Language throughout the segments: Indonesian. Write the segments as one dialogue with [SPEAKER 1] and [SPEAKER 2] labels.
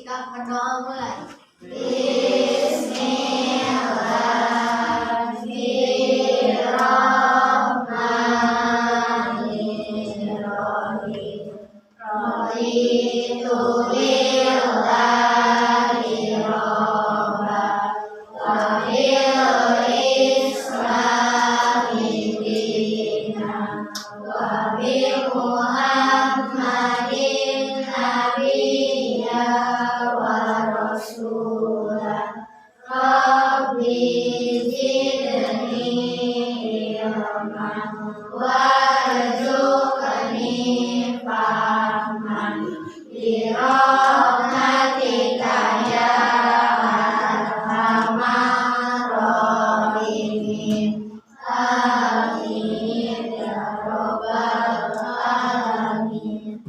[SPEAKER 1] Kak berdoa mulai. Bismillahirrahmanirrahim. Raditu billahi robba wa bil islami dinan wa bi Muhammadin nabiyya wa rasulah. Rabbi zidni ilman warzuqni fahman bi rahmatika ya arhamar rahimin. Amin ya rabbal alamin.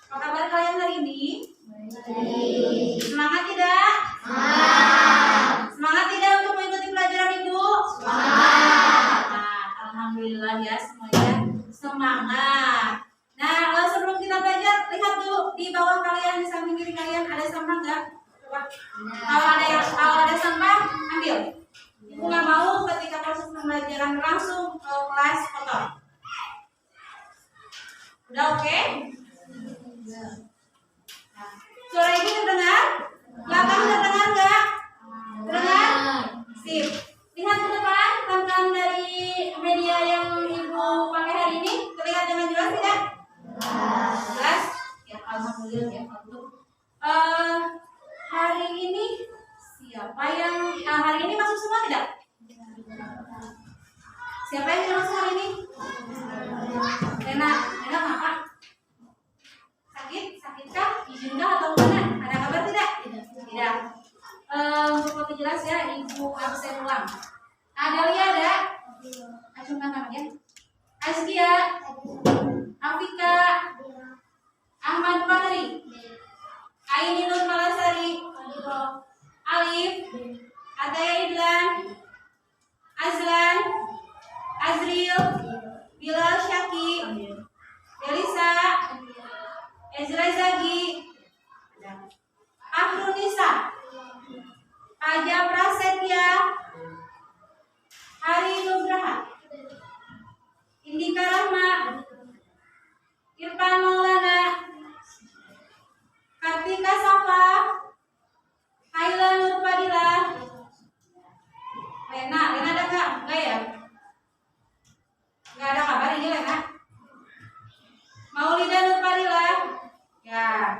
[SPEAKER 2] Apa kabar kalian hari ini? Semangat tidak? Semangat tidak untuk mengikuti pelajaran Ibu? Semangat. Nah, alhamdulillah ya semuanya semangat. Nah, sebelum kita belajar, lihat dulu di bawah kalian, di samping kiri kalian ada sampah nggak? Coba. Kalau ada sampah, ambil. Ibu nggak mau ketika proses pembelajaran langsung ke kelas kotor. Udah oke? Nah, suara ibu terdengar? Belakang terdengar nggak? Terdengar? Sip. Lihat ke depan tampilan dari media yang ibu pakai hari ini. Terlihat dengan jelas tidak? Jelas? Ya, alhamdulillah ya. Hari ini siapa yang hari ini masuk semua tidak? Siapa yang tidak masuk hari ini? Rena kenapa? Sakitkah? Izinkah atau mana? Ada kabar tidak? Tidak. Untuk lebih jelas ya, ibu absen ulang. Adalia ada? Acungkan tangannya. Azkia, Afika, Ahmad Fahri, Aini Nur Malasari, Alif, Ataya Idlan, Azlan, Azril, Bilal Syaki, Elisa, Ezra Zagi, Afrunisa, Aja Prasetya, Hari Nugraha, Indika Rahma, Irfan Maulana, Kartika Safa, Haila Nurfadila, Lena ada nggak? Nggak ya? Nggak ada kabar ini Lena. Maulida Nurfadila, ya.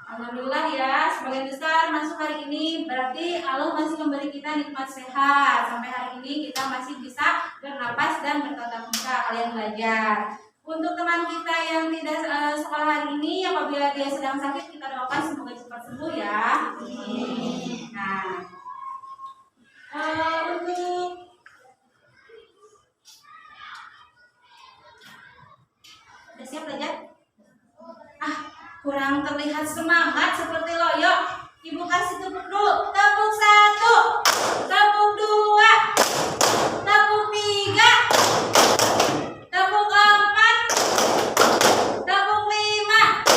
[SPEAKER 2] Alhamdulillah ya, sebagian besar masuk hari ini, berarti Allah masih memberi kita nikmat sehat. Sampai hari ini kita masih bisa bernapas dan bertatap muka, kalian belajar. Untuk teman kita yang tidak sekolah hari ini, apabila dia sedang sakit, kita doakan semoga cepat sembuh ya. Nah, untuk udah siap belajar? Kurang terlihat semangat seperti loyo. Ibu kasih tepuk dulu. Tepuk 1, tepuk 2, tepuk 3, tepuk 4, tepuk 5.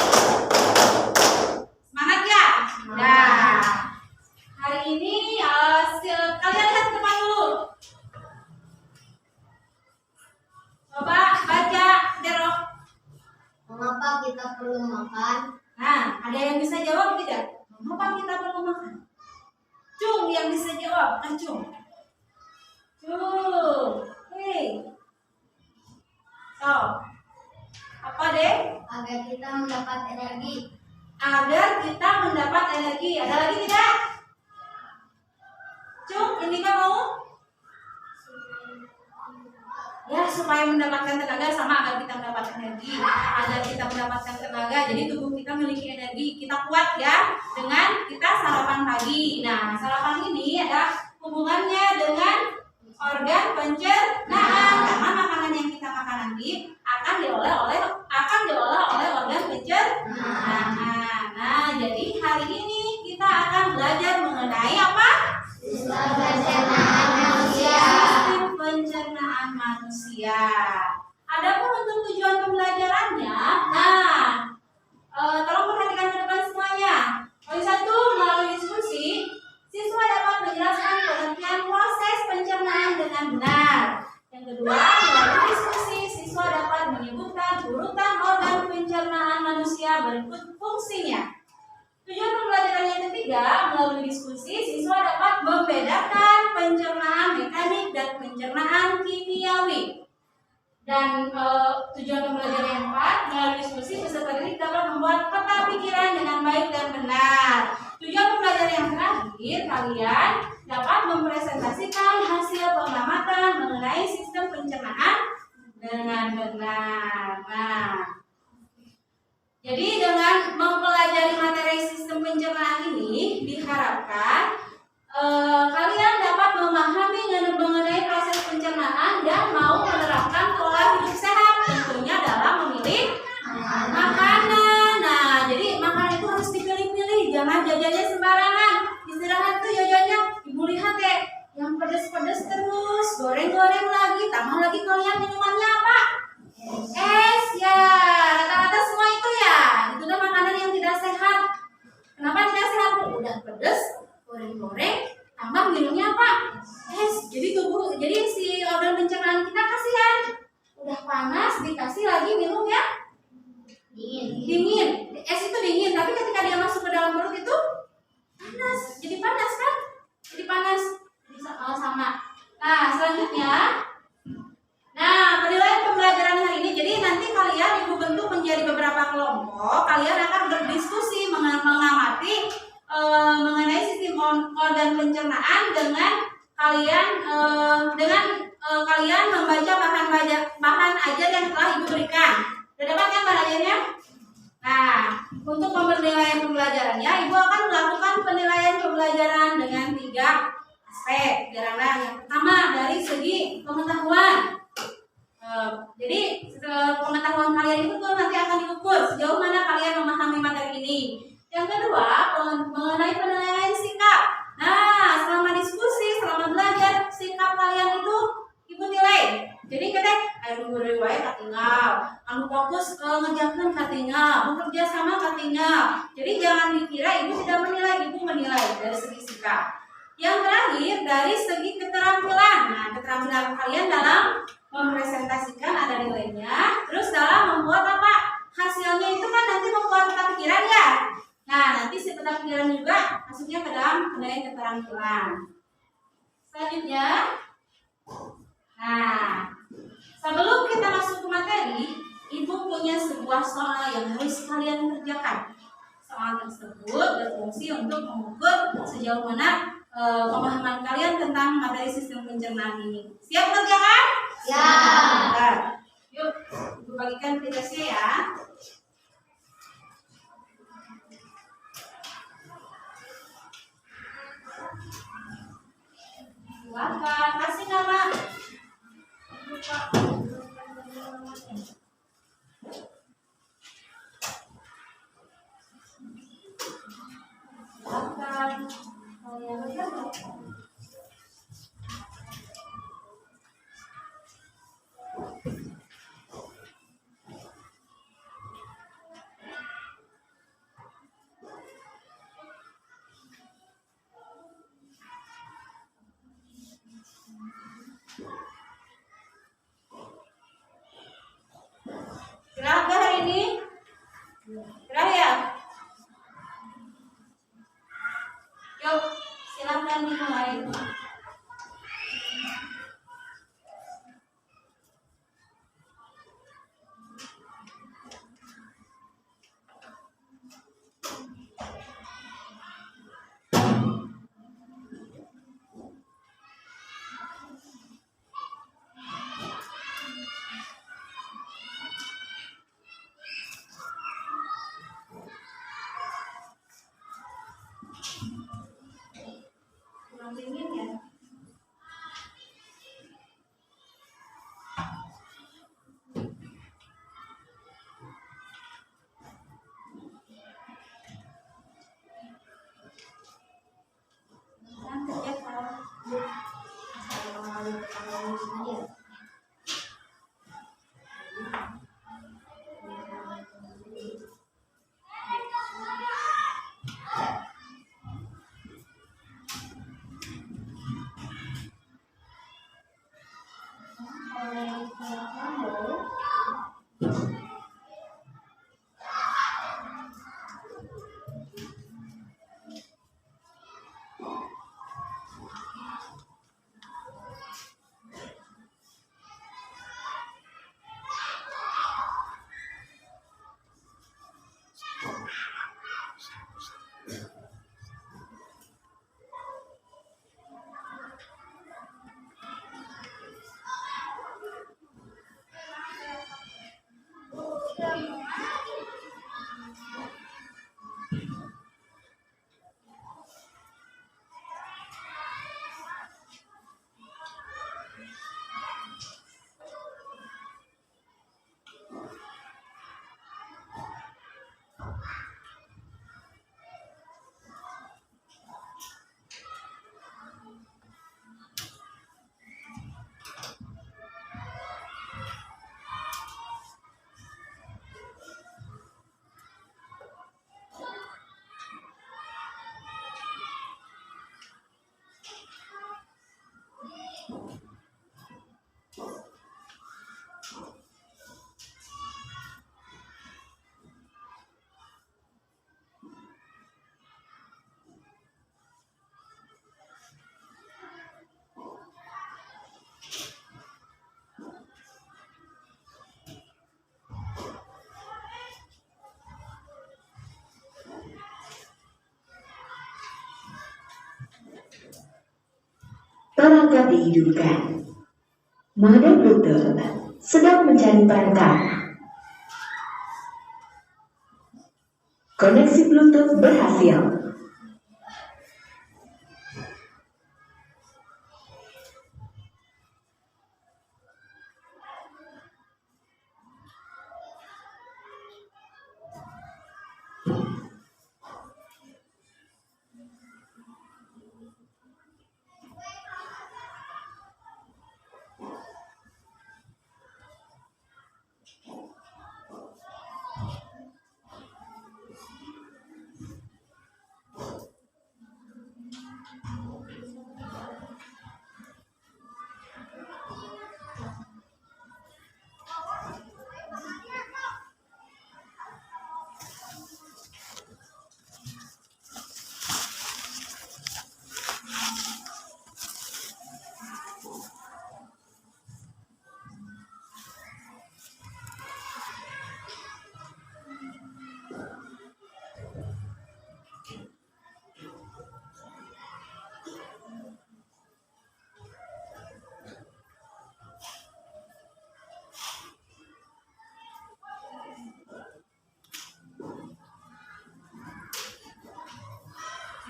[SPEAKER 2] Semangat ya? Nah, hari ini kalian lihat ke depan dulu. Coba baca Derok.
[SPEAKER 1] Mengapa kita perlu makan?
[SPEAKER 2] Nah, ada yang bisa jawab tidak? Mengapa kita perlu makan? Cung yang bisa jawab, Cung. Hei. So, apa deh?
[SPEAKER 1] Agar kita mendapat energi.
[SPEAKER 2] Agar kita mendapat energi. Ada lagi tidak? Cung, ini kan mau? Ya, supaya mendapatkan tenaga sama agar kita mendapatkan energi. Agar kita mendapatkan tenaga, jadi tubuh kita memiliki energi. Kita kuat ya dengan kita sarapan pagi. Nah, sarapan ini ada hubungannya dengan organ pencernaan. Karena makanan yang kita makan nanti akan diolah oleh organ pencernaan. Nah, jadi hari ini kita akan belajar mengenai apa?
[SPEAKER 1] Sistem pencernaan manusia.
[SPEAKER 2] Sistem pencernaan manusia. Adapun untuk tujuan pembelajarannya, tolong perhatikan ke depan semuanya. Poin 1, melalui diskusi, siswa dapat menjelaskan pengertian proses pencernaan dengan benar. Yang kedua, melalui diskusi, siswa dapat menyebutkan urutan organ pencernaan manusia berikut fungsinya. Tujuan pembelajaran yang ketiga, melalui diskusi, siswa dapat membedakan pencernaan mekanik dan pencernaan kimiawi. Dan tujuan pembelajaran yang keempat, melalui diskusi, peserta didik dapat membuat peta pikiran dengan baik dan benar. Tujuan pembelajaran yang terakhir, kalian dapat mempresentasikan hasil pengamatan mengenai sistem pencernaan dengan benar. Nah, jadi dengan mempelajari materi sistem pencernaan ini diharapkan kalian dapat memahami mengenai proses pencernaan dan mau menerapkan pola hidup sehat, tentunya dalam memilih makanan. Nah, jadi makanan itu harus dipilih-pilih, jangan jajannya sembarangan. Istirahat tuh jajannya, ibu lihat deh, yang pedes-pedes terus, goreng-goreng lagi, tambah lagi kalian minumannya apa? Es ya, rata-rata semua itu ya. Itu udah makanan yang tidak sehat. Kenapa tidak sehat? Udah pedes, goreng-goreng, tambah minumnya apa? Es. Jadi si organ pencernaan kita kasihan. Udah panas dikasih lagi minum ya dingin. Es itu dingin, tapi ketika dia masuk ke dalam perut itu panas. Jadi panas kan? Jadi panas. Sama. Nah, selanjutnya. Nah, penilaian pembelajaran hari ini. Jadi nanti kalian ibu bentuk menjadi beberapa kelompok. Kalian akan berdiskusi mengamati mengenai sistem organ pencernaan dengan kalian membaca bahan ajar yang telah ibu berikan. Sudah dapat kan bahan ajarnya? Nah, untuk penilaian pembelajarannya, ibu akan melakukan penilaian pembelajaran dengan 3 aspek. Yang pertama dari segi pengetahuan. Jadi pengetahuan kalian itu tuh nanti akan diukur sejauh mana kalian memahami materi ini. Yang kedua, mengenai penilaian sikap. Nah, selama diskusi, selama belajar, sikap kalian itu ibu nilai. Jadi kita ayo guru wae katinggal, anu fokus ngejakeun katinggal, bekerja sama katinggal. Jadi jangan dikira ibu tidak menilai, ibu menilai dari segi sikap. Yang terakhir dari segi keterampilan. Nah, keterampilan kalian dalam mempresentasikan ada nilainya. Terus dalam membuat apa? Hasilnya itu kan nanti membuat peta pikiran ya. Nah, nanti si peta pikiran juga masuknya ke dalam penilaian keterampilan. Selanjutnya, nah, sebelum kita masuk ke materi, ibu punya sebuah soal yang harus kalian kerjakan. Soal tersebut berfungsi untuk mengukur sejauh mana pemahaman kalian tentang materi sistem pencernaan ini. Siap kerjakan?
[SPEAKER 1] Ya.
[SPEAKER 2] Nah, yuk, ibu bagikan tugasnya ya. Silakan, kasih nama. Silakan.
[SPEAKER 3] perangkat dihidupkan. Mode Bluetooth sedang mencari perangkat. Koneksi Bluetooth berhasil.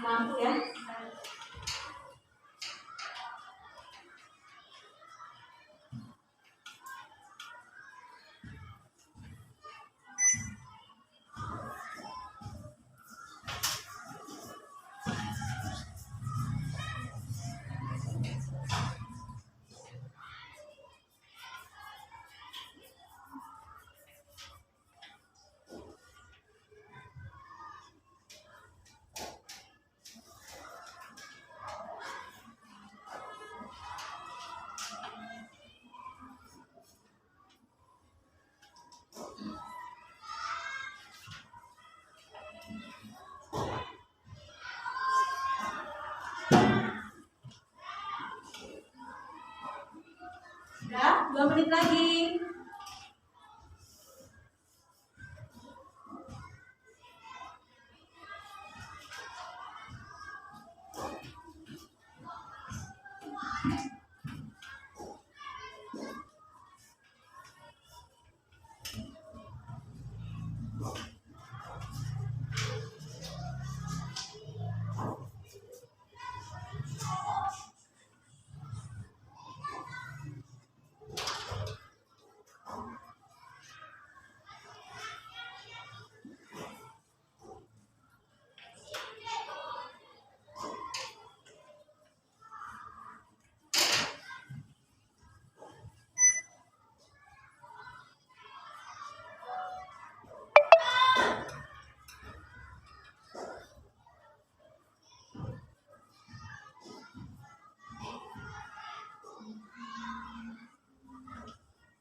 [SPEAKER 2] Lampu ya. Udah, 2 menit lagi.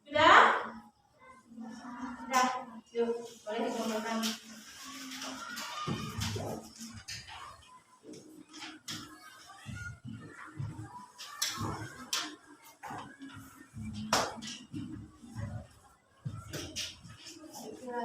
[SPEAKER 2] Sudah? Sudah. Yuk, boleh dikumpulkan. Ya.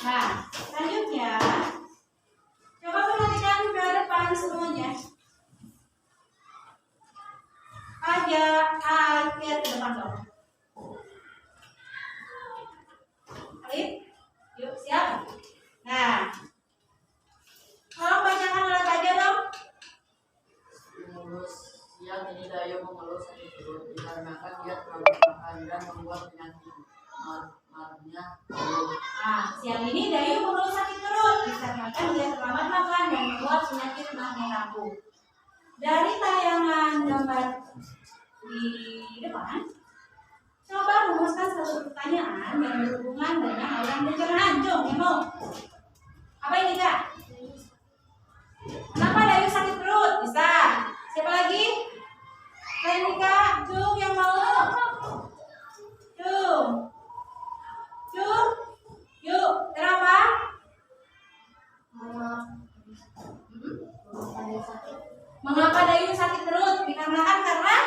[SPEAKER 2] Nah, selanjutnya coba perhatikan ke depan semuanya. Lihat ke depan dong. Alif, yuk siap. Nah, tolong bacakan oleh aja dong.
[SPEAKER 4] Stimulus siang ini Dayo mengeluh sakit perut dikarenakan dia terlalu makan dan membuat penyakit marahnya.
[SPEAKER 2] Nah, siang ini Dayu mengeluh sakit perut dikarenakan dia terlambat makan dan membuat penyakit mahnya kambuh. Dari tayangan gambar di depan, coba rumuskan satu pertanyaan yang berhubungan dengan aliran pencernaan. Jom, Nemo. Apa ini Kak? Kenapa Dayu sakit perut? Bisa. Siapa lagi? Renika, Jung yang mau? Mengapa Dayu sakit perut? Dikarenakan karena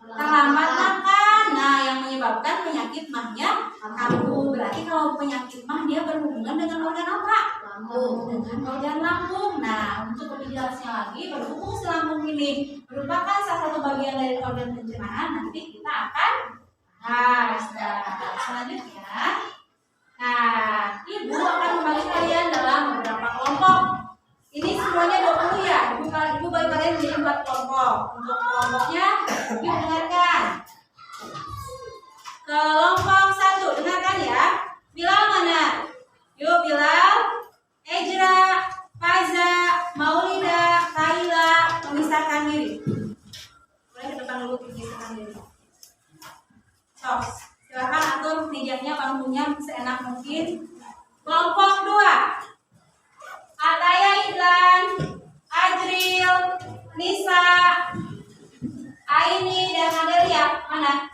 [SPEAKER 2] terlambat makan. Nah, yang menyebabkan penyakit mahnya kambuh. Berarti kalau penyakit mah dia berhubungan dengan organ apa?
[SPEAKER 1] Lambung.
[SPEAKER 2] Dengan organ lambung. Nah, untuk lebih jelasnya lagi, berhubung si lambung ini merupakan salah satu bagian dari organ pencernaan, nanti kita akan bahas. Nah, selanjutnya, nah, Ibu akan membagi kalian dalam beberapa kelompok. Ini semuanya 20 ya. Ibu bagi kalian menjadi 4 kelompok. Untuk kelompoknya, yuk dengarkan. Kelompok 1, dengarkan ya. Bilal mana? Yuk Bilal, Ejra, Faza, Maulida, Kaila, memisahkan diri. Boleh ke depan dulu memisahkan diri. So, silakan atur mejannya, panggungnya seenak mungkin. Kelompok 2. Ataya Idlan, Ajril, Nisa, Aini, dan Adelia. Mana?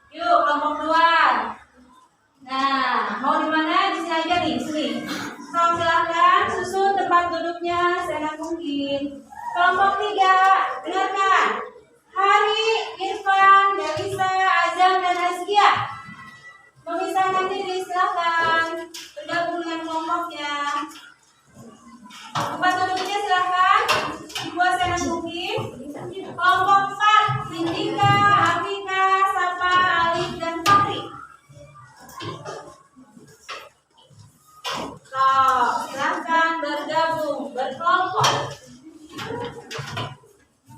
[SPEAKER 2] Yuk, kelompok 2. Nah, mau di mana? Di sini aja nih, sini. So, silakan susun tempat duduknya seenak mungkin. Kelompok 3, dengarkan. Hari, Irfan, Delisa, Azam, dan Azkia. Memisahkan diri, silakan. Bergabung dengan kelompoknya. Tempat duduknya silakan dibuat seenak mungkin. Kelompok 4, Indika, Afika, Sapa, Alif, dan Fakri. So, silakan bergabung, berkelompok.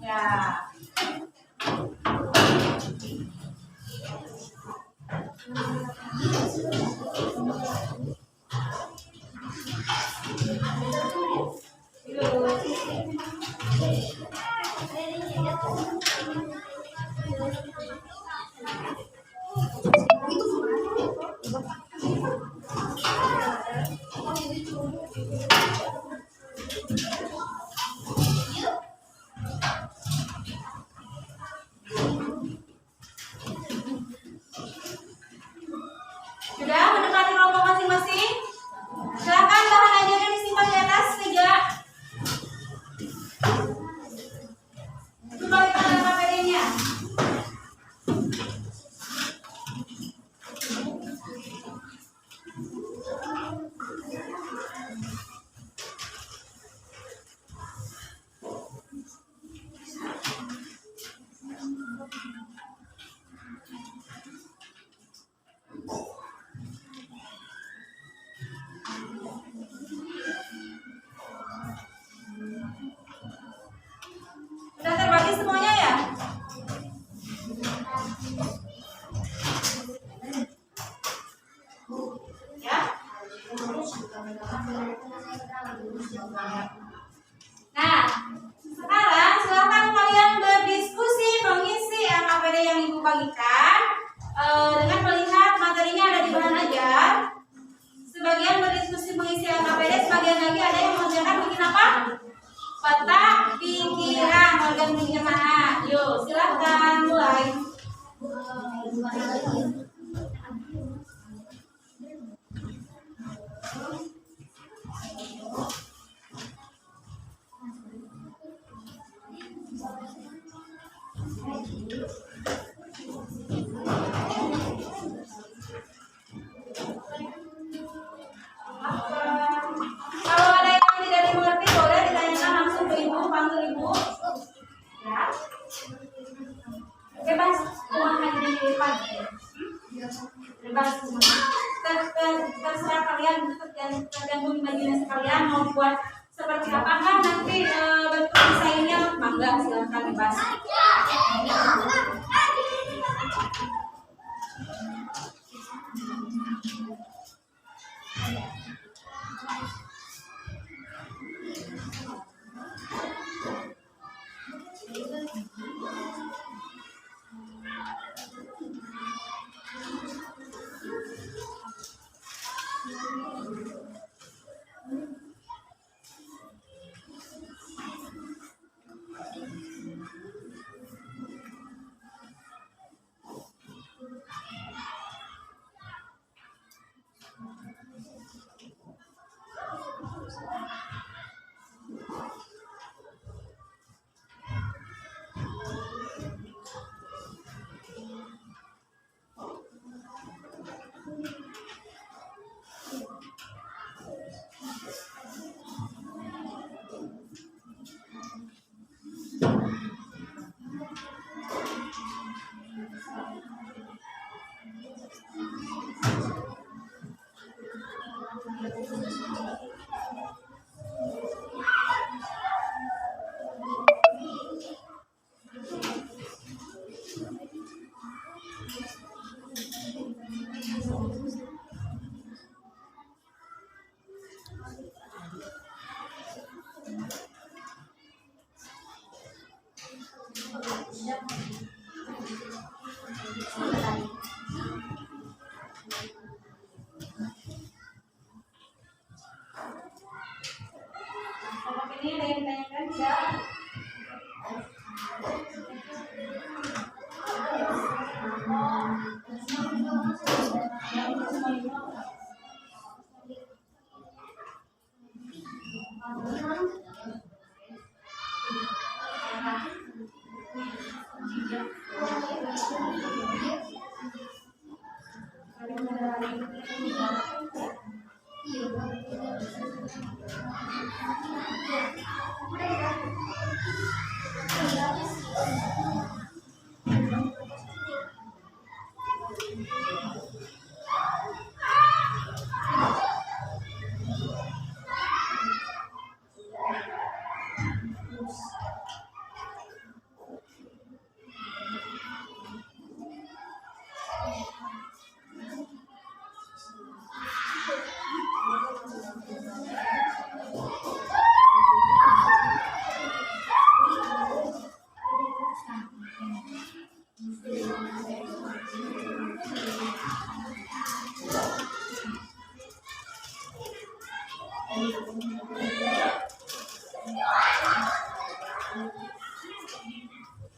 [SPEAKER 2] Ya. Sudah mendekati kelompok masing-masing? Silakan bahan ajarnya disimpan di atas meja. Coba kita lihat KPD-nya. Sudah terbagi semuanya ya? Ya. Nah, sekarang silakan kalian berdiskusi mengisi KPD yang Ibu bagikan dengan melihat materinya ada di bahan ajar. Sebagian berdiskusi mengisi KPD, sebagian lagi ada yang mengerjakan bikin apa? Peta pikiran organ pencernaan. Yuk, silakan mulai. Kalau ada yang tidak dimengerti boleh ditanyakan langsung ke Ibu, panggil Ibu. Ya. Bebas, uang hanya di depan. Bebas semua. Terserah kalian, tergantung imajinasi kalian mau buat seperti apakah nanti bentuk desainnya, mangga silakan bebas. ini ada yang ditanyakan tidak?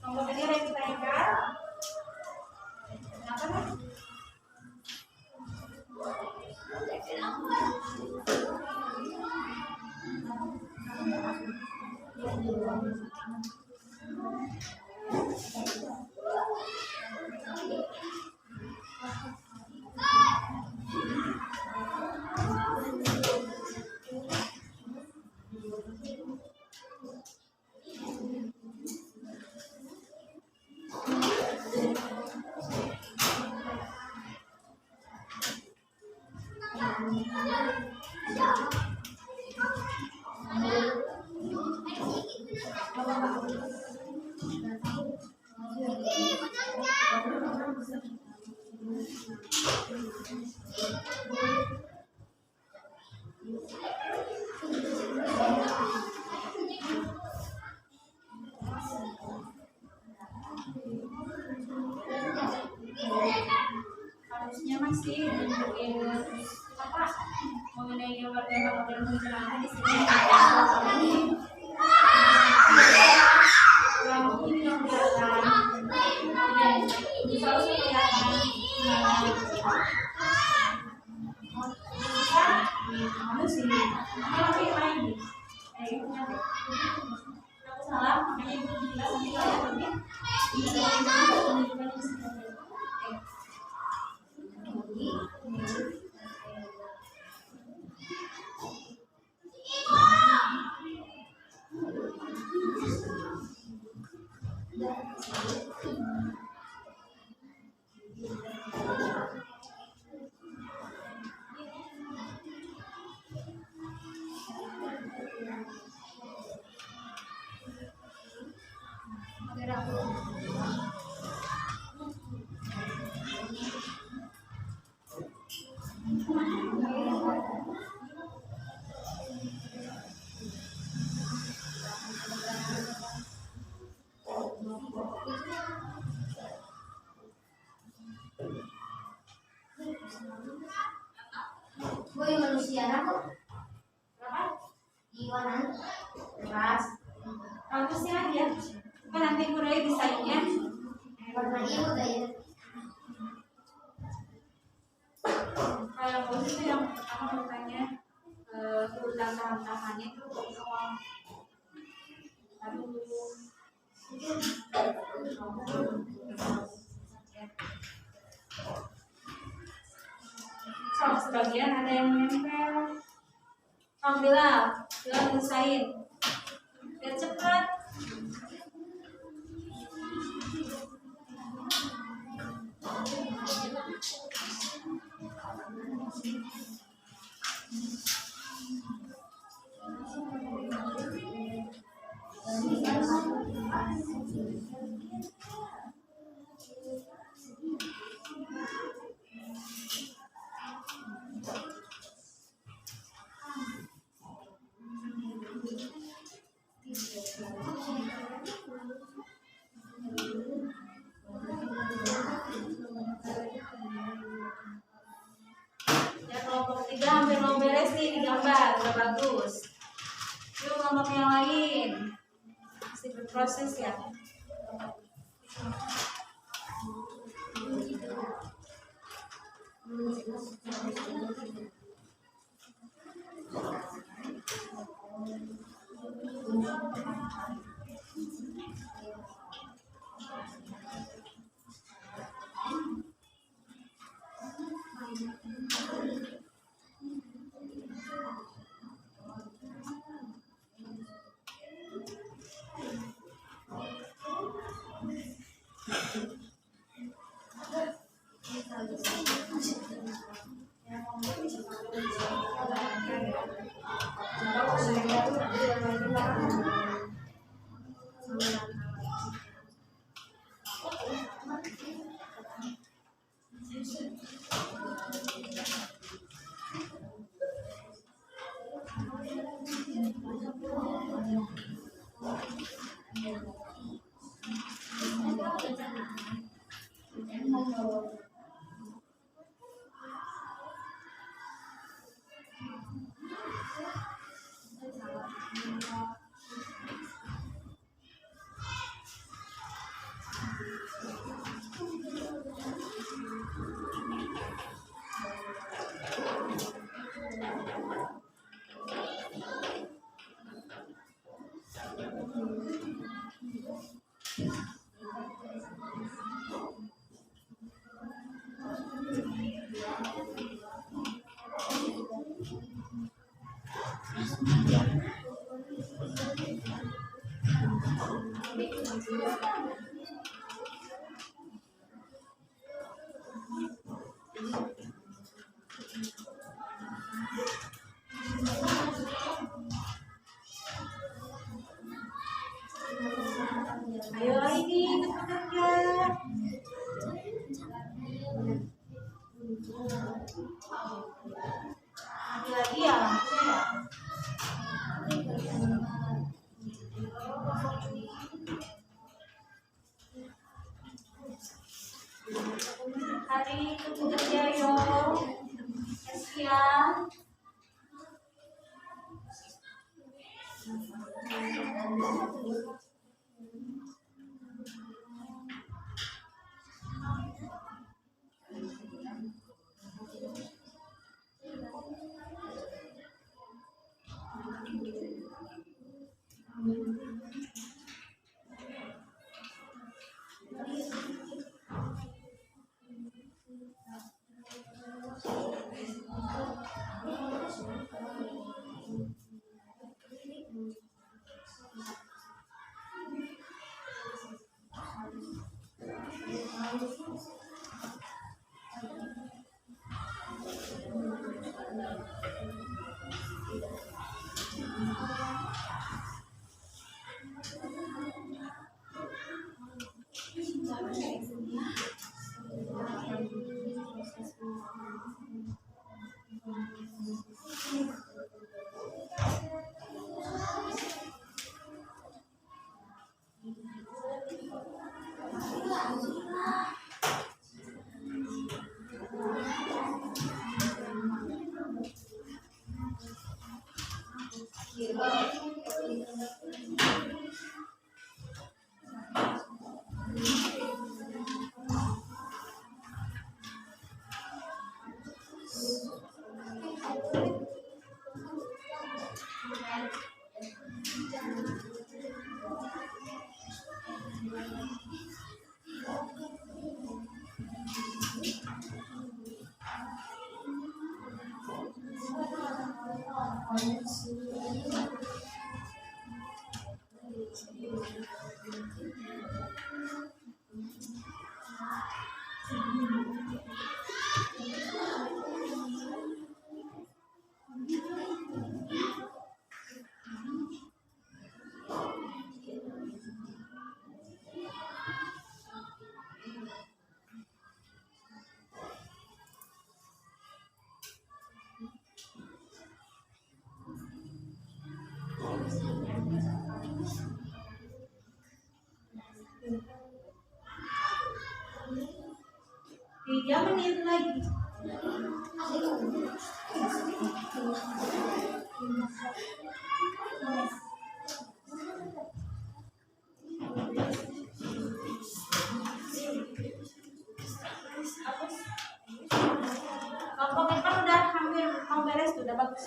[SPEAKER 2] Kelompok ini ada yang ditanyakan? Kenapa nih? Harusnya masih apa mengenai gambar-gambar model pencerahan di sini. Lampu ini yang kelihatan, bisa harusnya kelihatan. Anu sih, tapi main nih. Aku salah, makanya itu jelas nanti kalian nanti.
[SPEAKER 1] Boy manusia aku
[SPEAKER 2] Berapa?
[SPEAKER 1] Iwanan.
[SPEAKER 2] Bebas. Bagusnya aja. Kan nanti mulai desainnya.
[SPEAKER 1] Warna ibu daya.
[SPEAKER 2] Kalau bagus itu yang apa namanya urutan tahapan-tahapannya itu soal aduh soal sebagian ada yang menempel. Alhamdulillah, bilang desain biar cepat. Ya kelompok 3 hampir mau beres nih di gambar, udah bagus. Yuk kelompok yang lain? Masih berproses ya. Ayo lagi ikut bekerja. Lagi ya, ya. Hari ikut bekerja yo. Sekian. Dia menit lagi. Ayo.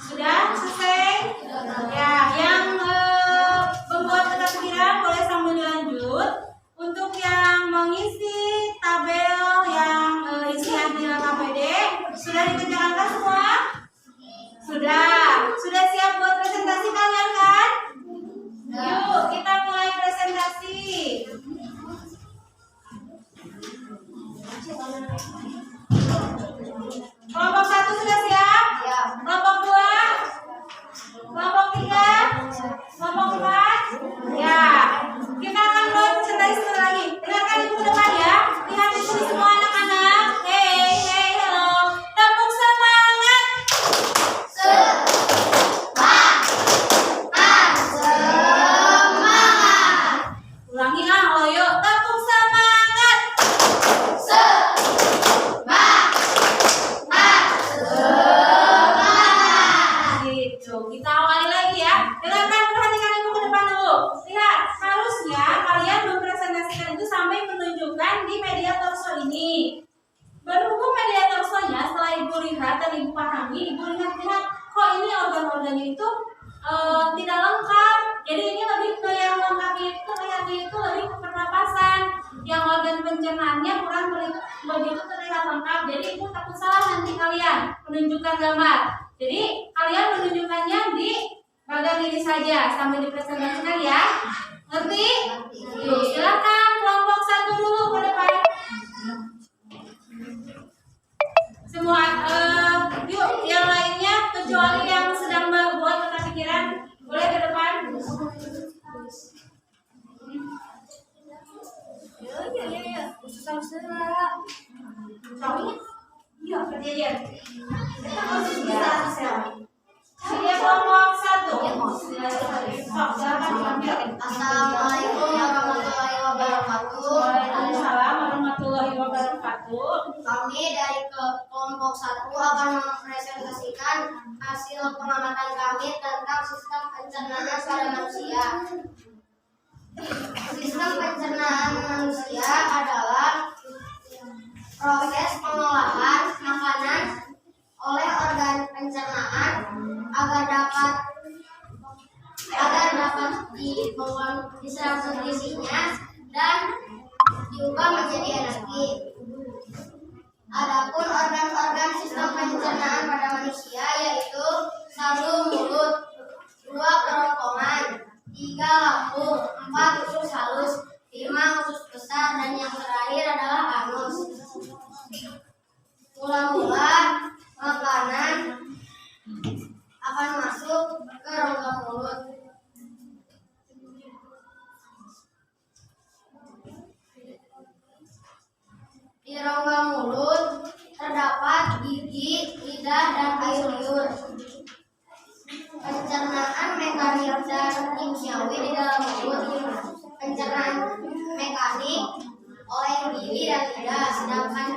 [SPEAKER 2] Sudah selesai? Ya, yang membuat peta pikiran boleh sambil dilanjut. Untuk yang mengisi tabel yang isian di KPD, sudah dikerjakan semua? Sudah siap buat presentasi kalian kan? Yuk, kita mulai presentasi. Kelompok 1 sudah siap? Kelompok 2? Kelompok 3? Kelompok 4? Ya. Kita akan mulai presentasi sekali lagi. Dengarkan ibu ke depan ya. Lihat di sini semua anak-anak. Hey, hello. Tepuk semangat. Ulangi lo yuk. Tepuk semangat. Gitu. Kita awali lagi ya. Dengarkan, perhatikan ibu ke depan dulu. Lihat, harusnya kalian mempresentasikan itu sampai menunjukkan di media torso ini. Berhubung media torsonya setelah ibu lihat dan ibu pahami, ibu lihat kok ini organ-organnya itu tidak lengkap. Jadi ini lebih ke yang lengkapnya itu, terlihatnya itu lebih ke pernapasan. Yang organ pencernaannya kurang begitu terlihat lengkap. Jadi ibu takut salah nanti kalian menunjukkan gambar. Jadi kalian menunjukkannya di bagian ini saja sambil dipresentasikan ya. Ngerti? Yuk, silakan kelompok 1 dulu ke depan. Semua yuk yang lainnya kecuali yang sedang membuat peta pikiran boleh ke depan. Iya, kejadian. Kita harus bisa. Dia kelompok 1.
[SPEAKER 1] Assalamualaikum warahmatullahi wabarakatuh.
[SPEAKER 2] Waalaikumsalam warahmatullahi wabarakatuh.
[SPEAKER 1] Kami dari kelompok 1 akan mempresentasikan hasil pengamatan kami tentang sistem pencernaan pada manusia. Sistem pencernaan manusia adalah proses pengolahan makanan oleh organ pencernaan agar dapat diserap nutrisinya dan diubah menjadi energi. Adapun organ-organ sistem pencernaan pada manusia yaitu 1. Mulut, 2. Kerongkongan, 3. Lambung, 4. Usus halus, 5. Usus besar, dan yang terakhir adalah anus. Mula-mula makanan akan masuk ke rongga mulut. Di rongga mulut terdapat gigi, lidah, dan air liur. Pencernaan mekanik dan kimiawi di dalam mulut. Pencernaan mekanik oleh gigi dan lidah, sedangkan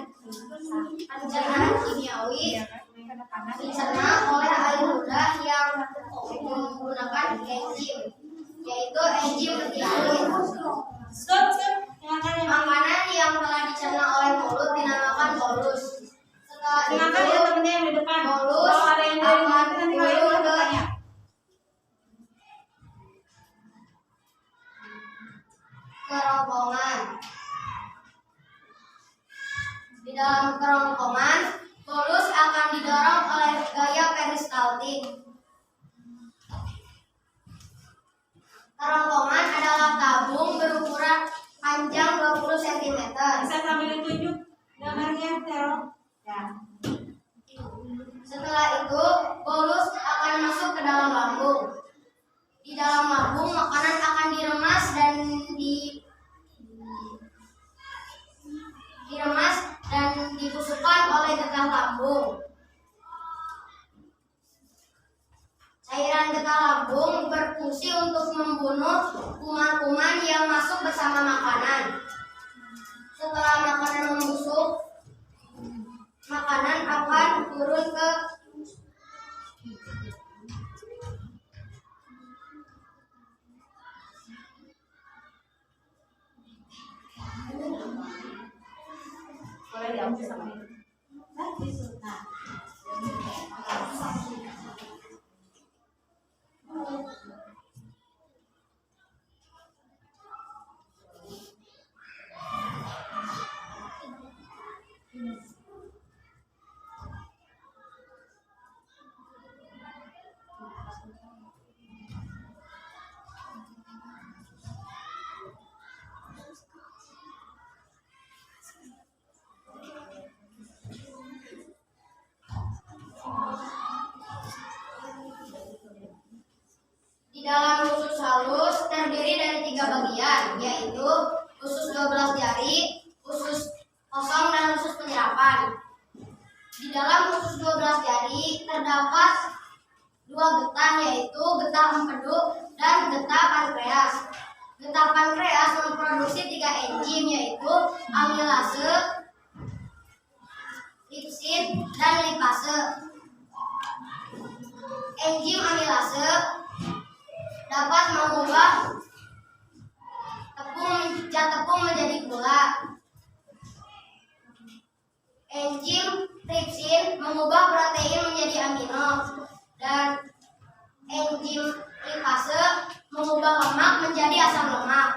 [SPEAKER 1] pencernaan kimiawi dicerna oleh air lidah yang menggunakan enzim, yaitu enzim metiolin. Makanan yang telah dicerna oleh mulut dinamakan bolus. Setelah
[SPEAKER 2] Silakan
[SPEAKER 1] itu
[SPEAKER 2] ya temennya yang di depan.
[SPEAKER 1] bolus
[SPEAKER 2] Kalau ada yang dari luar
[SPEAKER 1] akan
[SPEAKER 2] nanti kalian boleh bertanya.
[SPEAKER 1] kerongkongan. Di dalam kerongkongan, bolus akan didorong oleh gaya peristaltik. Kerongkongan adalah tabung berukuran panjang 20 cm.
[SPEAKER 2] Bisa sambil ditunjuk gambarnya, Tero. Ya.
[SPEAKER 1] Setelah itu, bolus akan masuk ke dalam lambung. Di dalam lambung, makanan akan diremas dan dibusukkan oleh getah lambung. Cairan getah lambung berfungsi untuk membunuh kuman-kuman yang masuk bersama makanan. Setelah makanan membusuk, makanan akan turun ke
[SPEAKER 2] Boleh diambil sama ini. Nah, nah.
[SPEAKER 1] Di dalam usus halus terdiri dari 3 bagian, yaitu usus 12 jari, usus kosong, dan usus penyerapan. Di dalam usus 12 jari terdapat 2 getah, yaitu getah empedu dan getah pankreas. Getah pankreas memproduksi 3 enzim, yaitu amilase, lipsin, dan lipase. Enzim amilase dapat mengubah tepung menjadi gula. Enzim tripsin mengubah protein menjadi amino, dan enzim lipase mengubah lemak menjadi asam lemak.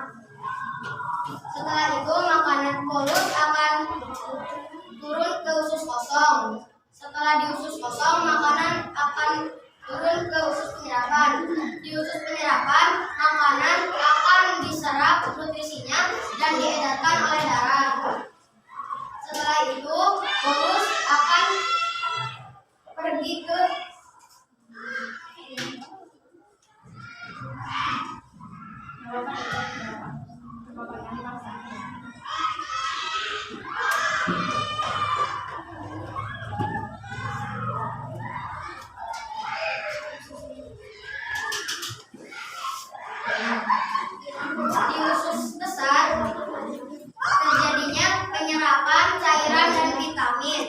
[SPEAKER 1] Setelah itu makanan bolus akan turun ke usus kosong. Setelah di usus kosong, makanan akan turun ke usus penyerapan. Di usus penyerapan, makanan akan diserap nutrisinya dan diedarkan oleh darah. Setelah itu, bolus akan pergi ke di usus besar, terjadinya penyerapan cairan dan vitamin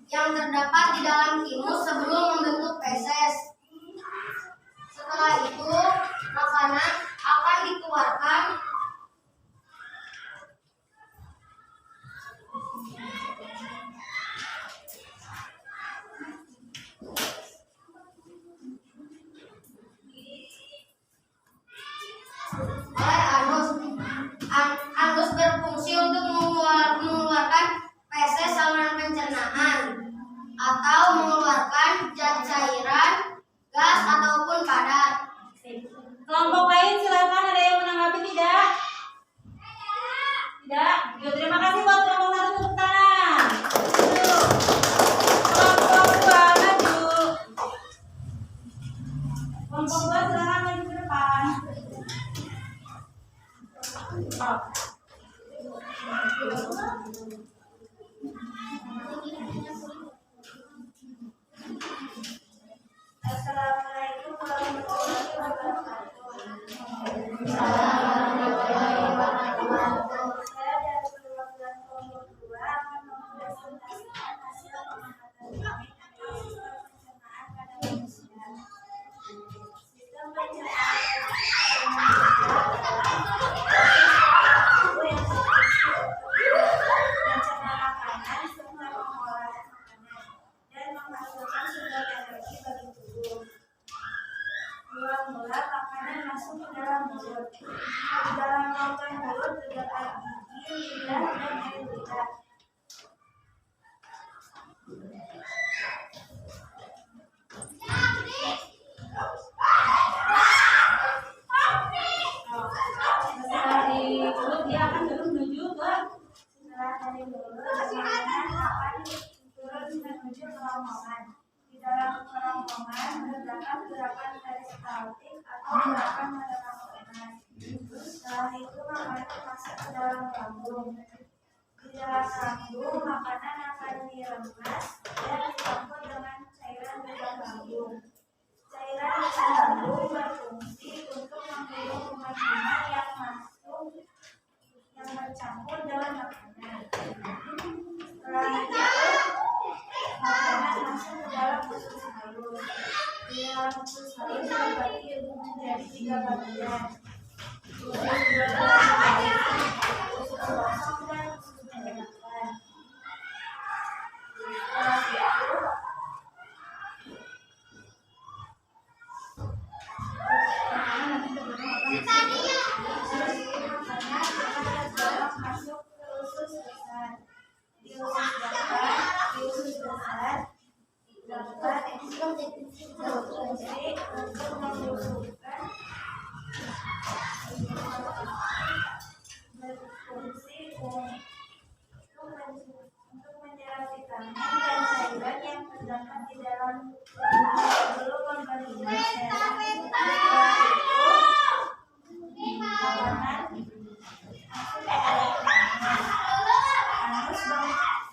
[SPEAKER 1] yang terdapat di dalam timus sebelum membentuk feses. Setelah itu, makanan akan dikeluarkan Assalamualaikum warahmatullahi wabarakatuh. Saya dari perwakilan kelompok 2 akan mempresentasikan hasil pengamatan kami tentang sistem pencernaan pada manusia. Sistem pencernaan yang berfungsi untuk mencerna makanan serta mengolah makanan dan menghasilkan sumber energi bagi tubuh. Mula-mula makanan masuk ke dalam mulut. Di dalam rongga mulut terdapat gigi, lidah, dan air lidah.
[SPEAKER 2] Setelah di mulut dia akan turun menuju ke
[SPEAKER 1] Setelah dari mulut, makanan akan turun menuju kerongkongan. Di dalam kerongkongan terdapat gerakan peristaltik atau gerakan menekan panas. Setelah itu makanan masuk ke dalam lambung. Di dalam lambung makanan akan diremas dan dicampur dengan cairan dalam lambung. Cairan dalam lambung berfungsi untuk membunuh kuman-kuman yang bercampur dalam makanan. Setelah itu makanan masuk ke dalam usus halus. Di dalam usus halus terbagi menjadi 3 bagian. Usus berat, usus kosong, dan usus penyerapan. Setelah itu masuk ke usus besar. Di usus besar dapat berfungsi untuk membusukkan untuk menyerap vitamin dan cairan yang terdapat di dalam tubuh sebelum memberikan cairan. Setelah itu makanan masuk ke dalam anus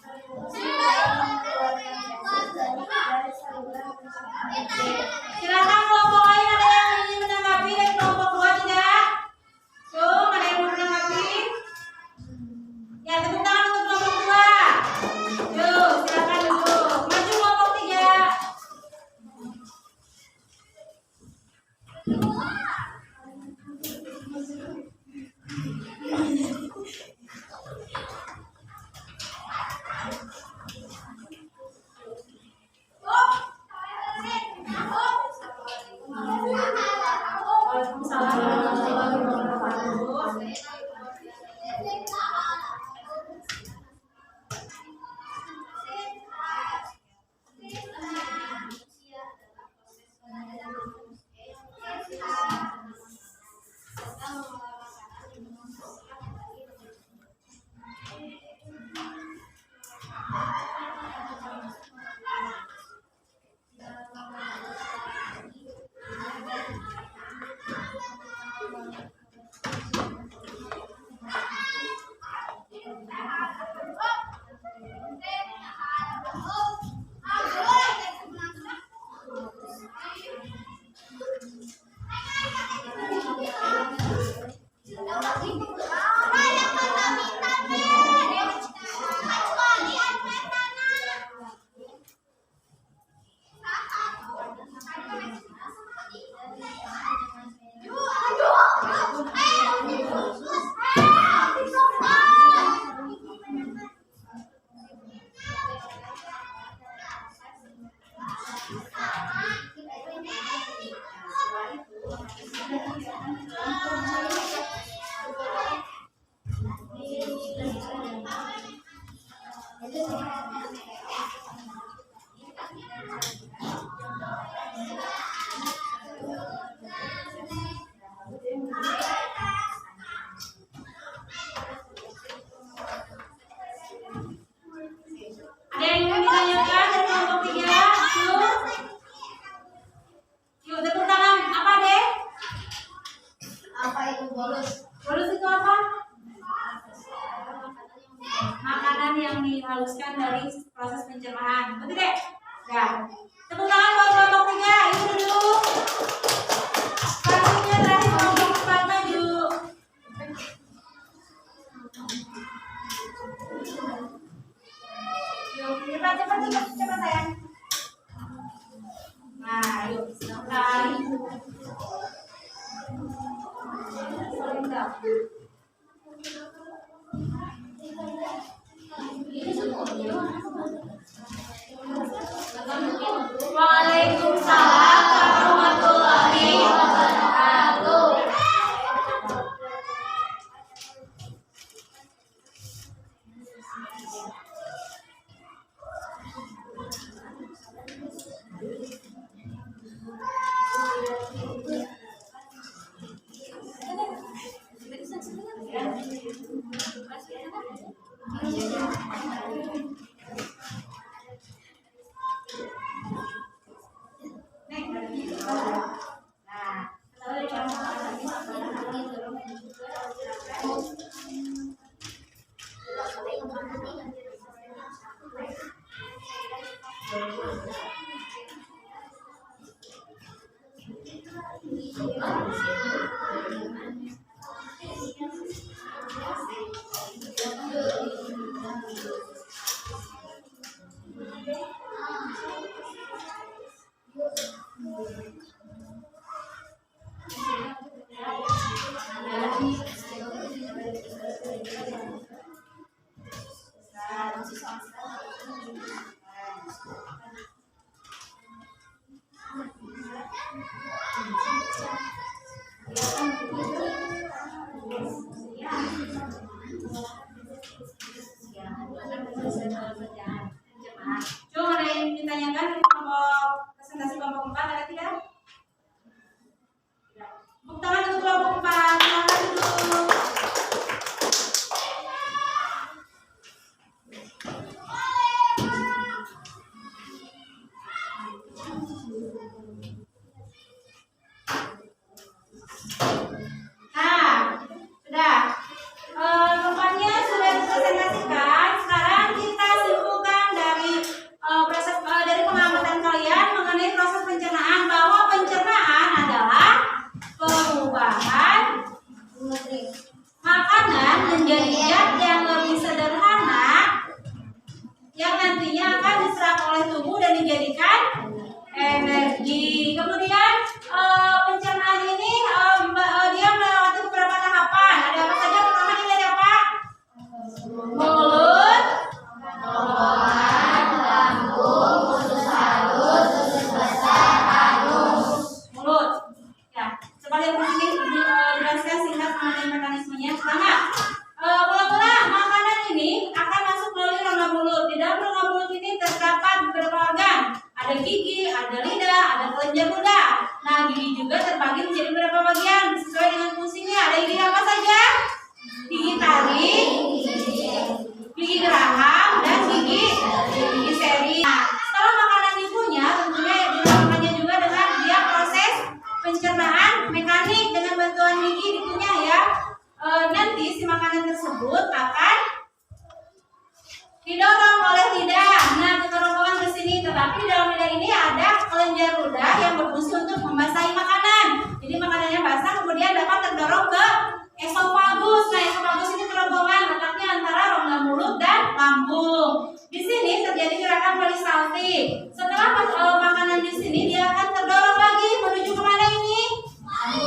[SPEAKER 1] berfungsi untuk mengeluarkan gases dari saluran pencernaan.
[SPEAKER 2] silakan kelompok lain ada yang ingin menanggapi dari kelompok 2 tidak? Tuh, ada yang mau menanggapi? Ya, tepuk tangan untuk kelompok 2. Yuk, silakan duduk. Maju kelompok 3. Waalaikumsalam warahmatullahi wabarakatuh. Ada yang ingin ditanyakan dari kelompok 3? Yuk, tepuk tangan. Apa deh?
[SPEAKER 1] Apa itu bolus?
[SPEAKER 2] Bolus itu apa? makanan yang dihaluskan dari proses pencernaan. Betul deh? Ya. Tepuk tangan buat kelompok 3. Yuk duduk. Selanjutnya terakhir kelompok 4 maju. Yuk, cepat sayang. Nah, yuk, silakan. Waalaikumsalam warahmatullahi wabarakatuh. Coba ada yang ditanyakan di kelompok presentasi kelompok 4 ada tidak? Tepuk tangan untuk kelompok 4. Silakan duduk. Nah, sudah. Rupanya sudah dipresentasikan. Sekarang kita simpulkan dari dari pengamatan kalian mengenai proses pencernaan, bahwa pencernaan adalah perubahan makanan menjadi zat yang lebih sederhana yang nantinya akan diserap oleh tubuh dan dijadikan energi. Kemudian pencernaan ini dia melewati beberapa tahapan. Ada apa saja? Pertama dilihat apa? Mulut, tenggorokan, lambung, usus halus, usus besar, anus. Mulut. Ya, coba lihat di sini dijelaskan singkat mengenai mekanismenya. Pertama, mula-mula makanan ini akan masuk melalui rongga mulut. Di dalam rongga mulut ini terdapat beberapa organ. Ada gigi, ada lidah, ada kelenjar ludah. Nah, gigi juga terbagi menjadi beberapa bagian sesuai dengan fungsinya. Ada gigi apa saja? Gigi taring, gigi geraham, dan gigi seri. Nah, setelah makanan dipunya, tentunya dilakukannya juga dengan dia proses pencernaan mekanik dengan bantuan gigi dikunyah ya. Nanti si makanan tersebut akan didorong oleh lidah. Nah, kita rombongan ke sini, tetapi di dalam lidah ini ada kelenjar ludah yang berfungsi untuk membasahi makanan. Jadi makanannya basah, kemudian dapat terdorong ke esofagus. Nah, esofagus ini kerongkongan letaknya antara rongga mulut dan lambung. Di sini terjadi gerakan peristaltik. Setelah makanan di sini, dia akan terdorong lagi menuju kemana ini?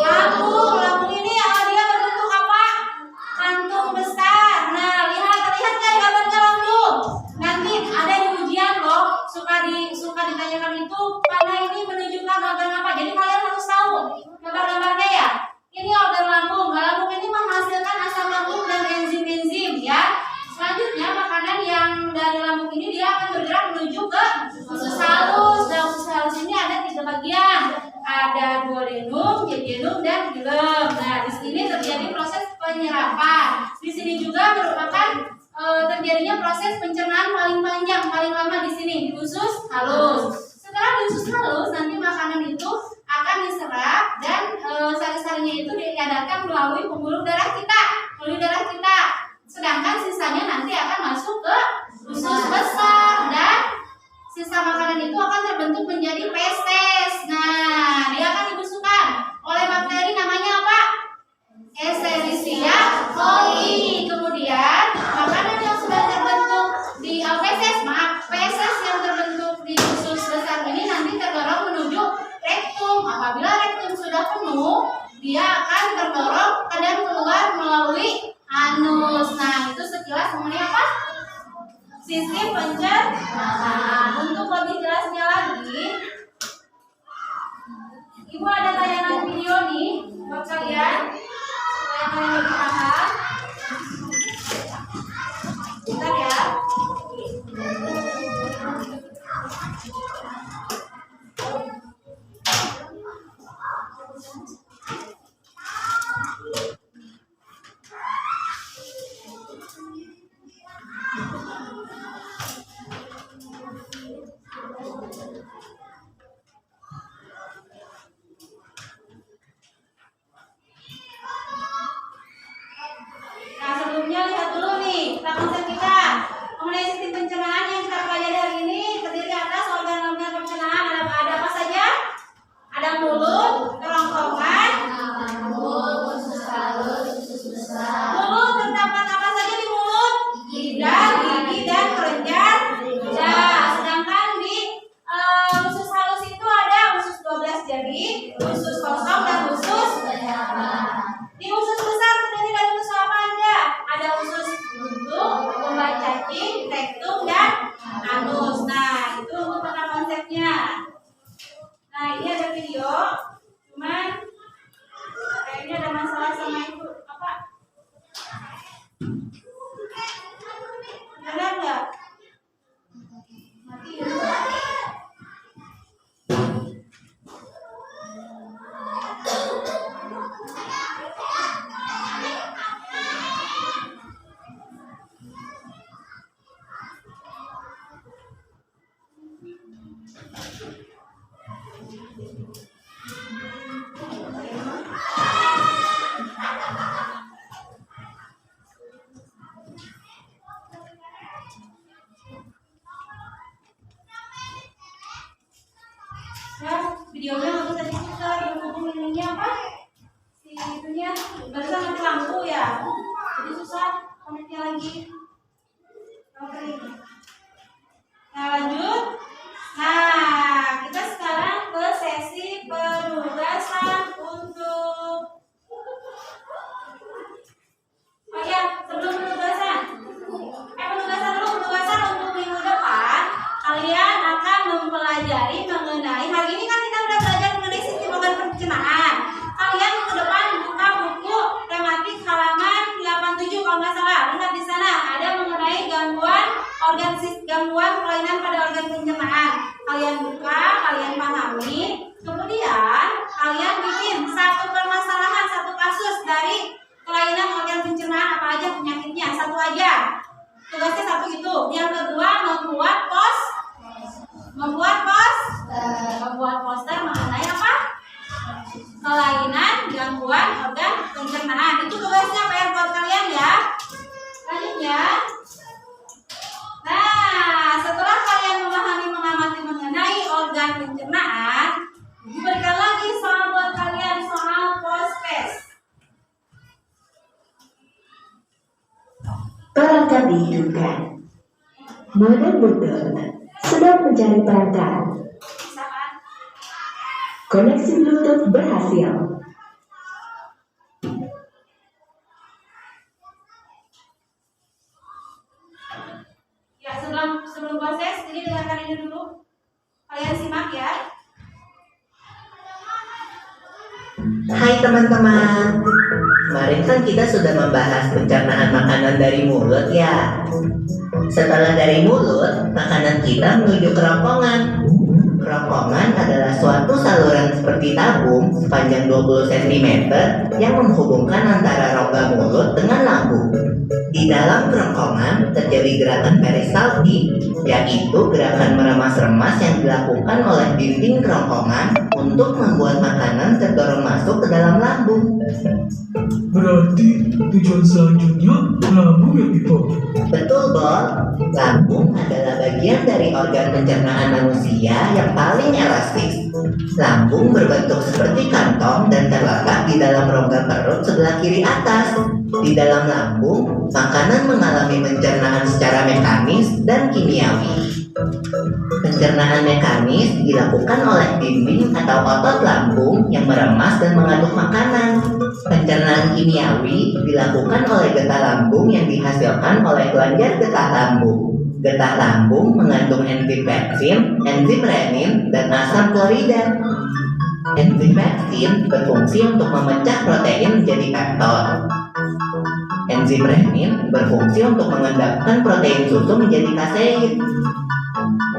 [SPEAKER 2] Lambung. Lambung ini dia berbentuk apa? Kantung besar. Nah, terlihat kan gambarnya lambung? Nanti ada di ujian loh, suka ditanyakan itu mana ini menunjukkan organ apa. Jadi kalian harus tahu gambar-gambarnya ya. Ini organ lambung. Lambung ini menghasilkan asam lambung dan enzim-enzim ya. Selanjutnya makanan yang dari lambung ini dia akan bergerak menuju ke usus halus. Nah, usus halus ini ada 3 bagian. Ada duodenum, jejunum, dan xilem. Nah, di sini terjadi proses penyerapan. Di sini juga merupakan terjadinya proses pencernaan paling panjang, paling lama di sini di usus halus. Setelah di usus halus, nanti makanan itu akan diserap dan sari-sarinya itu diedarkan melalui pembuluh darah kita, Sedangkan sisanya nanti akan masuk sistem pencernaan. Untuk lebih jelasnya lagi, Ibu ada tayangan video nih buat kalian supaya kalian lebih paham. Bentar ya. Nah, sebelumnya lihat dulu nih tentang konsep kita mengenai sistem pencernaan yang kita pelajari hari ini. Terdiri atas organ-organ pencernaan. Ada apa saja? Ada mulut, kerongkongan, mulut terdapat apa saja di mulut? Lidah, gigi, dan kelenjar. Nah, sedangkan di usus halus itu ada usus 12 jari, usus kosong, dan usus di usus besar terdiri dari usus apa aja? Ada usus buntu, tumbuh cacing, rektum, dan anus. Nah, itu untuk tentang konsepnya. Nah, ini ada video, cuman kayaknya ada masalah sama itu apa? Ada nggak? Mati ya? Ya, videonya nggak bisa diputar, berhubung ininya apa? Si itunya barusan mati lampu ya, jadi susah koneknya lagi. Oke. Nah, lanjut. Nah, kita sekarang ke sesi penugasan untuk. Oh ya, sebelum penugasan. Penugasan dulu, penugasan untuk minggu depan. Kalian akan mempelajari mengenai, hari ini kan kita udah belajar mengenai sistem organ pencernaan. Kalian minggu depan buka buku tematik halaman 87 kalau nggak salah. Lihat di sana ada mengenai gangguan kelainan pada organ pencernaan. Kalian buka, kalian pahami, kemudian kalian bikin satu permasalahan, satu kasus dari kelainan organ pencernaan apa aja penyakitnya, satu aja. Tugasnya satu itu. Yang kedua membuat poster mengenai apa? Kelainan gangguan organ pencernaan. Itu tugasnya PR buat kalian ya. Lanjutnya. Nah, setelah kalian memahami mengamati mengenai organ pencernaan, diberikan lagi soal buat kalian, soal pospes.
[SPEAKER 3] Perangkat dihidupkan. Model Bluetooth sedang mencari perangkat. Koneksi Bluetooth berhasil.
[SPEAKER 2] Ya, sebelum proses, jadi dengarkan ini dulu. Kalian simak ya.
[SPEAKER 5] Hai teman-teman, kemarin kan kita sudah membahas pencernaan makanan dari mulut ya. Setelah dari mulut, makanan kita menuju kerongkongan. Kerongkongan adalah suatu saluran seperti tabung sepanjang 20 cm yang menghubungkan antara rongga mulut dengan lambung. Di dalam kerongkongan terjadi gerakan peristaltik, yaitu gerakan meremas-remas yang dilakukan oleh dinding kerongkongan untuk membuat makanan terdorong masuk ke dalam lambung.
[SPEAKER 6] Berarti tujuan selanjutnya lambung ya Pipo?
[SPEAKER 5] Betul, Bob. Lambung adalah bagian dari organ pencernaan manusia yang paling elastis. Lambung berbentuk seperti kantong dan terletak di dalam rongga perut sebelah kiri atas. Di dalam lambung, makanan mengalami pencernaan secara mekanis dan kimiawi. Pencernaan mekanis dilakukan oleh dinding atau otot lambung yang meremas dan mengaduk makanan. Pencernaan kimiawi dilakukan oleh getah lambung yang dihasilkan oleh kelenjar getah lambung. Getah lambung mengandung enzim pepsin, enzim renin, dan asam klorida. Enzim pepsin berfungsi untuk memecah protein menjadi peptol. Enzim renin berfungsi untuk mengendapkan protein susu menjadi kasein.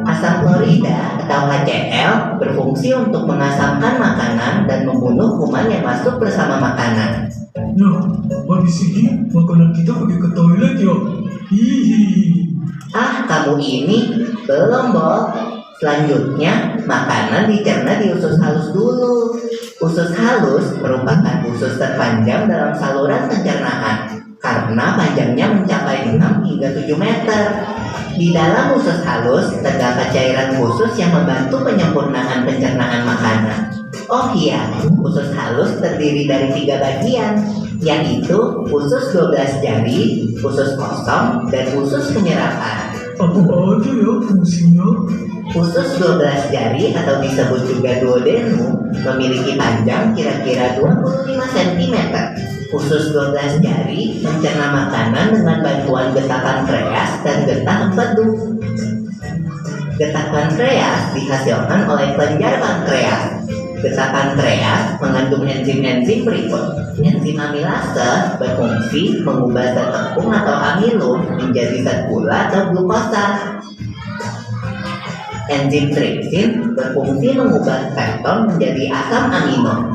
[SPEAKER 5] Asam klorida atau HCl berfungsi untuk mengasamkan makanan dan membunuh kuman yang masuk bersama makanan.
[SPEAKER 6] Nah, habis ini makanan kita pergi ke toilet ya. Hihi.
[SPEAKER 5] Ah, kamu ini belum, Bol. Selanjutnya, makanan dicerna di usus halus dulu. Usus halus merupakan usus terpanjang dalam saluran pencernaan karena panjangnya mencapai 6 hingga 7 meter. Di dalam usus halus terdapat cairan khusus yang membantu penyempurnaan pencernaan makanan. Oh iya, usus halus terdiri dari 3 bagian, yaitu usus 12 jari, usus kosong, dan usus penyerapan.
[SPEAKER 6] Apa aja ya fungsinya?
[SPEAKER 5] Usus 12 jari atau disebut juga duodenum memiliki panjang kira-kira 25 cm. Usus 12 jari mencerna makanan dengan bantuan getah pankreas dan getah empedu. Getah pankreas dihasilkan oleh kelenjar pankreas. Getah pankreas mengandung enzim-enzim berikut. Enzim amilase berfungsi mengubah zat tepung atau amilum menjadi zat gula atau glukosa. Enzim tripsin berfungsi mengubah pepton menjadi asam amino.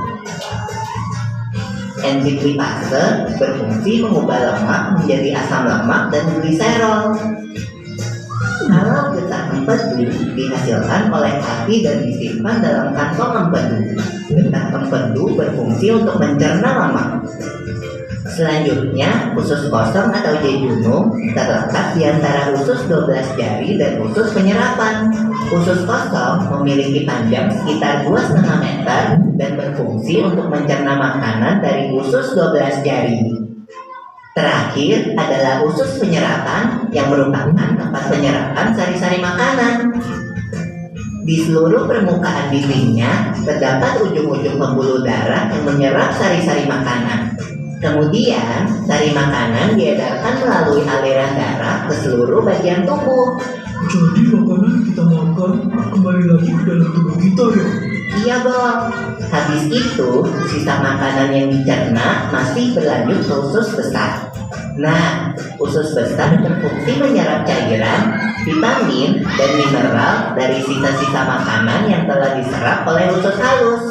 [SPEAKER 5] Enzim lipase berfungsi mengubah lemak menjadi asam lemak dan gliserol. Kalau getah empedu dihasilkan oleh hati dan disimpan dalam kantong empedu. Getah empedu berfungsi untuk mencerna lemak. Selanjutnya, usus kosong atau jejunum terletak di antara usus 12 jari dan usus penyerapan. Usus kosong memiliki panjang sekitar 2,5 meter dan berfungsi untuk mencerna makanan dari usus 12 jari. Terakhir adalah usus penyerapan yang merupakan tempat penyerapan sari-sari makanan. Di seluruh permukaan dindingnya terdapat ujung-ujung pembuluh darah yang menyerap sari-sari makanan. Kemudian, sari makanan diedarkan melalui aliran darah ke seluruh bagian tubuh.
[SPEAKER 6] Jadi makanan yang kita makan kembali lagi ke dalam tubuh kita ya.
[SPEAKER 5] Iya, Bob. Habis itu, sisa makanan yang dicerna masih berlanjut ke usus besar. Nah, usus besar berfungsi menyerap cairan, vitamin, dan mineral dari sisa-sisa makanan yang telah diserap oleh usus halus.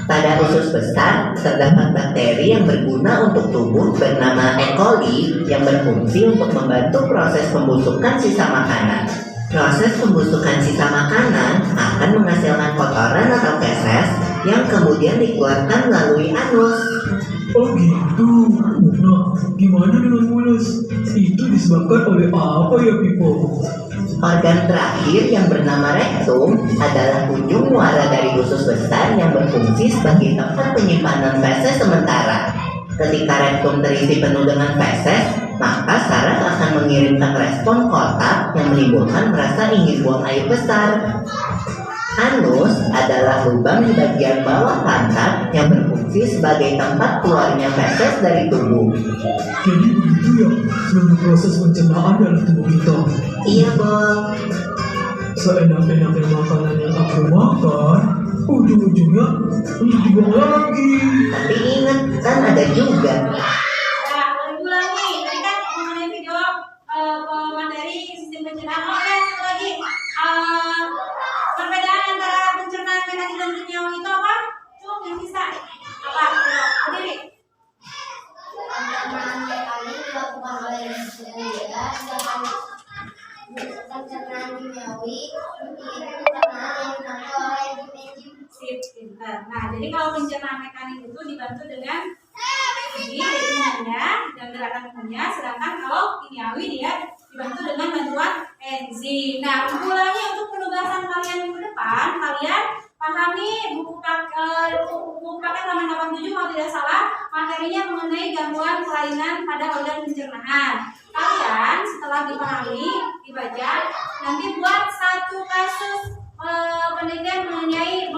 [SPEAKER 5] Pada usus besar terdapat bakteri yang berguna untuk tubuh bernama E. coli yang berfungsi untuk membantu proses pembusukan sisa makanan. Proses pembusukan sisa makanan akan menghasilkan kotoran atau feses yang kemudian dikeluarkan melalui anus.
[SPEAKER 6] Oh gitu. Nah, gimana dengan mulus? Itu disebabkan oleh apa ya, Pipo?
[SPEAKER 5] Organ terakhir yang bernama rektum adalah ujung muara dari usus besar yang berfungsi sebagai tempat penyimpanan feses sementara. Ketika rektum terisi penuh dengan feses, maka saraf akan mengirimkan respon kotak yang menimbulkan rasa ingin buang air besar. Anus adalah lubang di bagian bawah pantat yang berfungsi sebagai tempat keluarnya feses dari tubuh.
[SPEAKER 6] Jadi begitu ya seluruh proses pencernaan dalam tubuh kita.
[SPEAKER 5] Iya, Bob.
[SPEAKER 6] Seenak-enaknya makanan yang aku makan, ujung-ujungnya untuk dibuang lagi.
[SPEAKER 5] Tapi ingat, kan ada juga.
[SPEAKER 2] Nah, ulang nih, tadi kan mengenai video materi sistem pencernaan. Oh ya, satu lagi. Perbedaan antara pencernaan mekanik dan kimiawi itu apa? Coba yang bisa. Apa? Berdiri.
[SPEAKER 1] Pencernaan mekanik dilakukan oleh manusia, sedangkan pencernaan kimiawi yaitu pencernaan yang dibantu oleh enzim-enzim.
[SPEAKER 2] Sip, pintar. Nah, jadi kalau pencernaan mekanik itu dibantu dengan hitungannya dan gerakan umumnya, sedangkan kalau kimiawi dia dibantu dengan bantuan enzim. Nah, ulangi untuk penugasan kalian minggu depan, kalian pahami buku paket halaman 87 kalau tidak salah, materinya mengenai gangguan kelainan pada organ pencernaan. Kalian setelah dipahami, dibaca, nanti buat satu kasus penelitian mengenai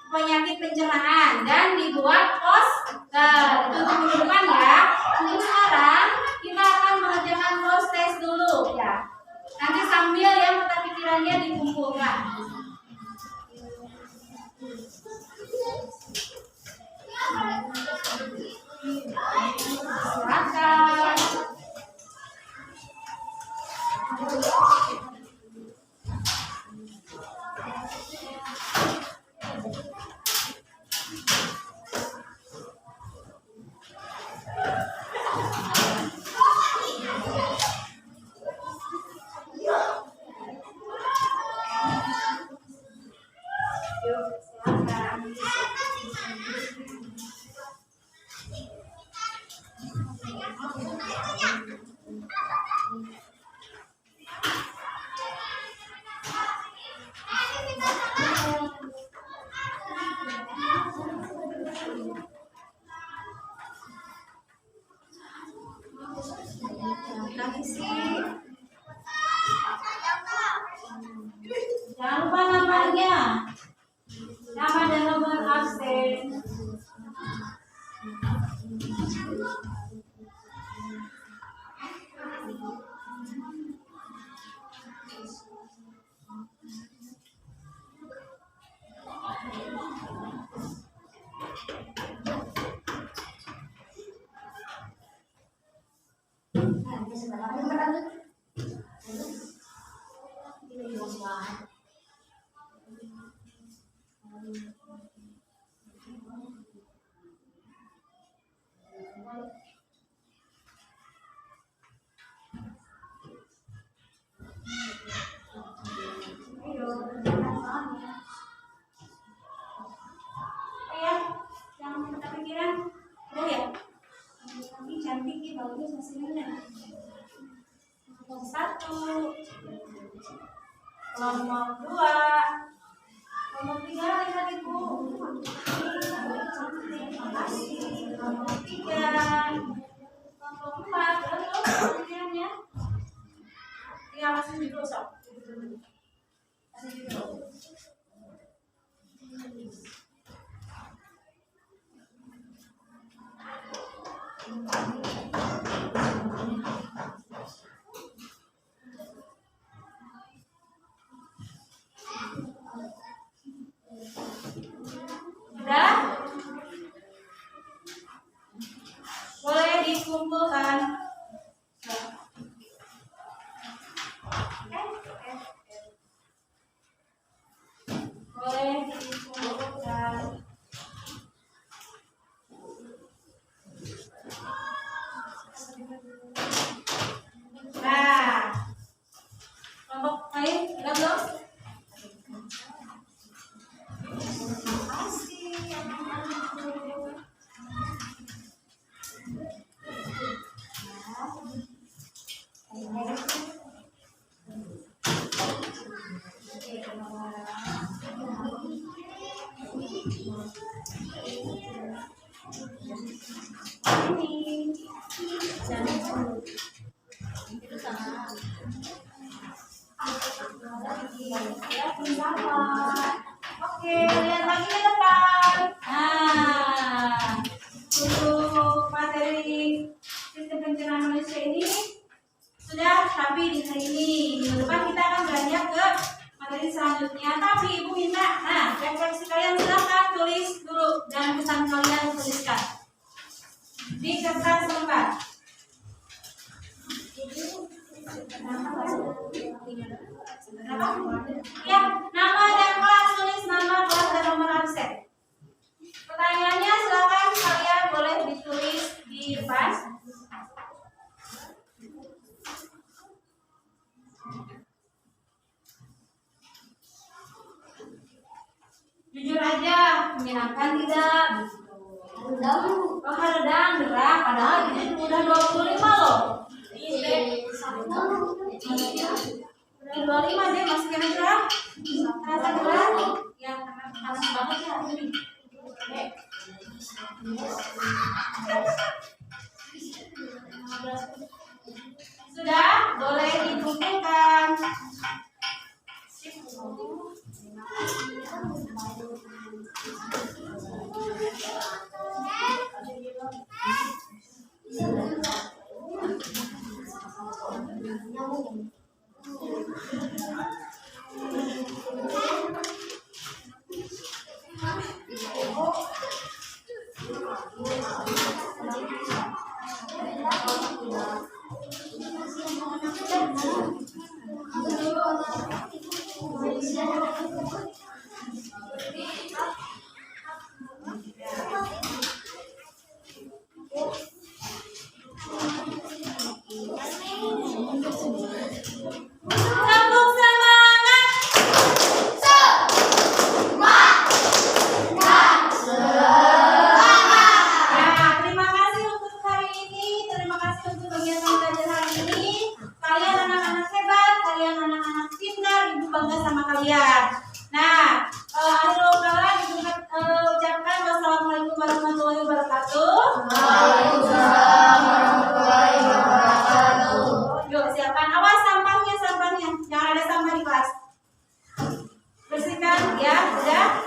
[SPEAKER 2] penyakit pencernaan dan dibuat poster. Itu minggu depan ya. Untuk sekarang kita akan mengerjakan post test dulu ya. Jangan lupa namanya. Nama dan nomor absen. Yang kita pikiran udah ya. Tapi cantik nih, bagus hasilnya. Nomor 1, nomor 2, nomor 3 lihat ibu. Terima kasih. Nomor 3, nomor 4, terus hasilnya. Tinggal langsung dulu sob. Kasih dulu. Sudah? Boleh dikumpulkan. Boleh dikumpulkan. Nah, kelompok lain, lihat dong. Oke, lihat lagi ke depan. Nah, untuk materi sistem pencernaan manusia ini sudah, tapi di hari ini minggu depan kita akan beranjak ke materi selanjutnya. Tapi ibu minta, nah refleksi kalian silahkan tulis dulu dan pesan kalian tuliskan di kertas lembar. Ya, nama dan kelas, tulis nama, kelas dan nomor absen. Pertanyaannya silakan kalian boleh ditulis di depan. Jujur aja, menyenangkan tidak?
[SPEAKER 1] Rendang.
[SPEAKER 2] Oh, redang, derah, padahal ini udah 25 loh. Udah 25 deh, masih kena derah. Rasa derah, ya karena panas banget ya hari ini. Sudah, boleh dikumpulkan. Tepuk semangat. Ya, terima kasih untuk hari ini. Terima kasih untuk kegiatan belajar hari ini. Kalian anak-anak hebat, kalian anak-anak pintar, ibu bangga sama kalian. Nah, akhir kala ucapkan wassalamualaikum warahmatullahi wabarakatuh.
[SPEAKER 1] Waalaikumsalam warahmatullahi wabarakatuh.
[SPEAKER 2] Yuk, siapkan. Awas sampahnya. Jangan ada sampah di kelas. Bersihkan ya, sudah.